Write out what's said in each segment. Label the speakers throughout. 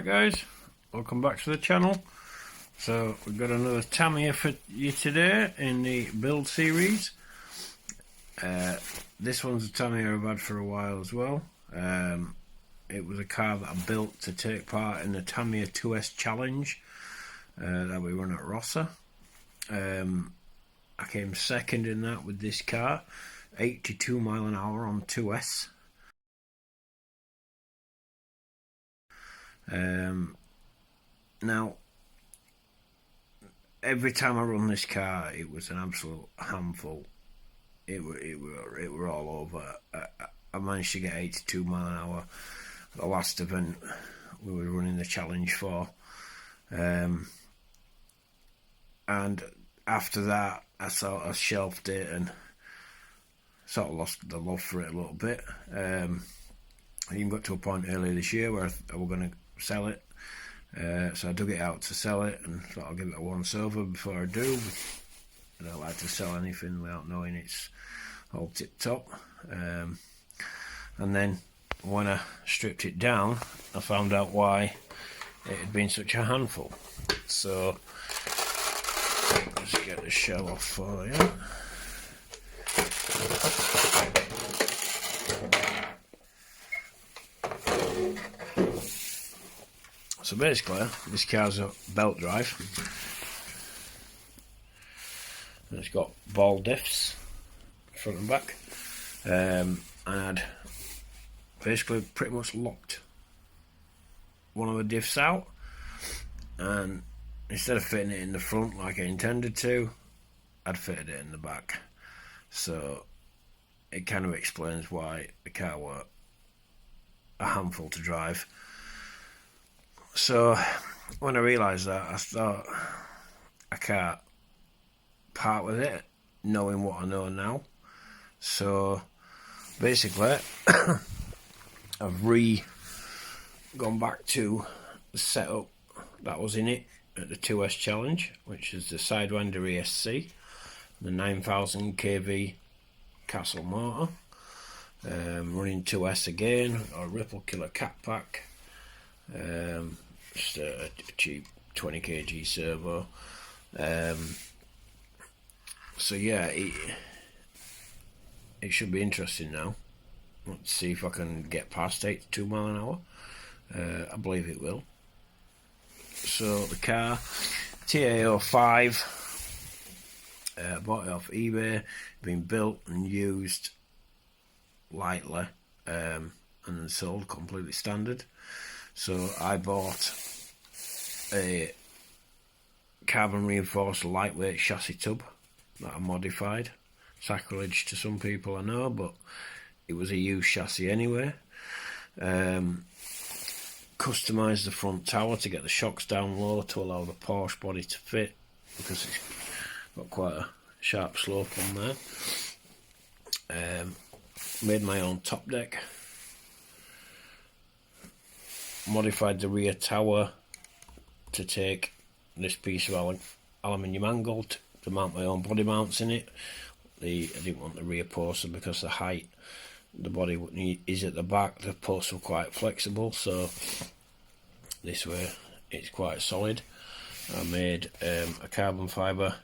Speaker 1: Right guys, welcome back to the channel. So we've got another Tamiya for you today in the build series. This one's a Tamiya I've had for a while as well. It was a car that I built to take part in the Tamiya TA05 challenge that we run at Rossa. I came second in that with this car, 82 mile an hour on TA05. Now, every time I run this car, it was an absolute handful. It were all over. I managed to get 82 mile an hour. The last event we were running the challenge for, and after that, I sort of shelved it and sort of lost the love for it a little bit. I even got to a point earlier this year where I was going to sell it. So I dug it out to sell it and thought I'll give it a once over before I do. I don't like to sell anything without knowing it's all tip top. And then when I stripped it down, I found out why it had been such a handful. So let's get the shell off for you. So basically, this car's a belt drive. And it's got ball diffs, front and back. And I'd basically pretty much locked one of the diffs out. And instead of fitting it in the front like I intended to, I'd fitted it in the back. So it kind of explains why the car was a handful to drive. So when I realised that, I thought I can't part with it, knowing what I know now. So basically, I've gone back to the setup that was in it at the TA05 challenge, which is the Sidewinder ESC, the 9000 kV Castle motor, running TA05 again, or Ripple Killer cat pack. Just a cheap 20 kg servo. So yeah, it should be interesting now. Let's see if I can get past 82 mile an hour. I believe it will. So the car, TA05, bought it off eBay, been built and used lightly, and then sold completely standard. So I bought a carbon reinforced lightweight chassis tub that I modified. Sacrilege to some people, I know, but it was a used chassis anyway. Customised the front tower to get the shocks down low to allow the Porsche body to fit, because it's got quite a sharp slope on there. Made my own top deck. Modified the rear tower to take this piece of aluminium angle to mount my own body mounts in it. I didn't want the rear poster because the height the body is at the back. The posts were quite flexible, so this way it's quite solid. I made a carbon fibre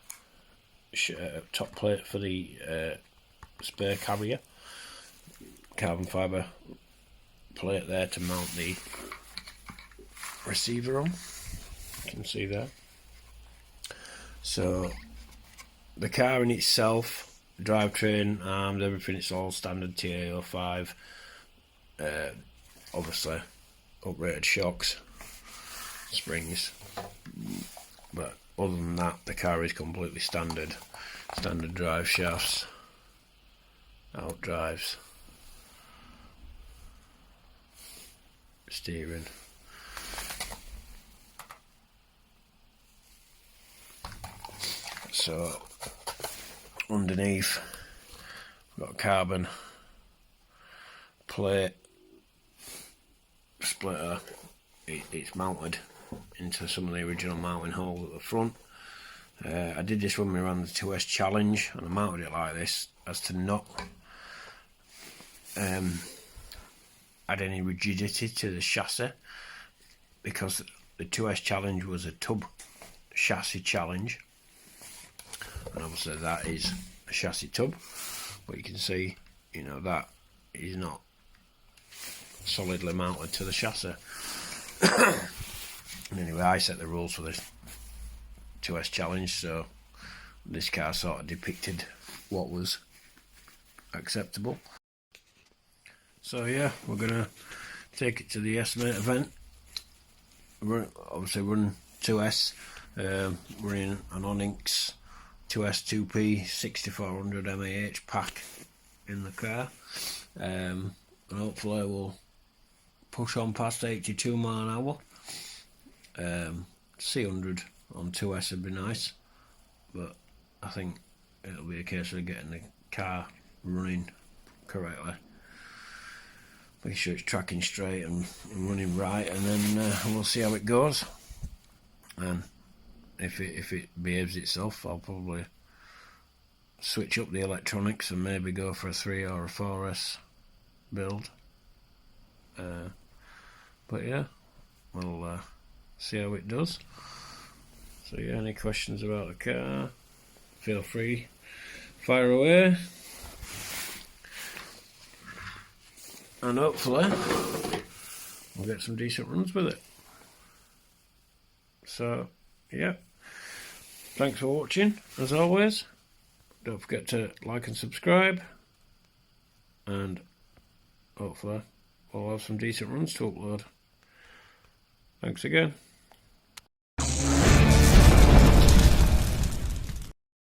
Speaker 1: top plate for the spare carrier. Carbon fibre plate there to mount the receiver on. You can see there. So the car in itself, drivetrain, arms, everything, it's all standard TA05. Obviously uprated shocks, springs, but other than that the car is completely standard drive shafts, out drives, steering. So underneath, got a carbon plate splitter. It's mounted into some of the original mounting holes at the front. I did this when we ran the TA05 challenge, and I mounted it like this as to not add any rigidity to the chassis, because the 2S challenge was a tub chassis challenge, and obviously that is a chassis tub, but you can see, you know, that is not solidly mounted to the chassis. And anyway, I set the rules for this 2S challenge, so this car sort of depicted what was acceptable. So yeah, we're gonna take it to the estimate event. Obviously run 2S, running an Onyx 2S 2P 6400 mAh pack in the car, and hopefully we'll push on past 82 mile an hour. C100 on 2S would be nice, but I think it'll be a case of getting the car running correctly, make sure it's tracking straight and running right, and then we'll see how it goes. And if it behaves itself, I'll probably switch up the electronics and maybe go for a 3 or a 4S build. But yeah, we'll see how it does. So yeah, any questions about the car, feel free, fire away, and hopefully we'll get some decent runs with it. So yeah, thanks for watching as always. Don't forget to like and subscribe, and hopefully we'll have some decent runs to upload. Thanks again.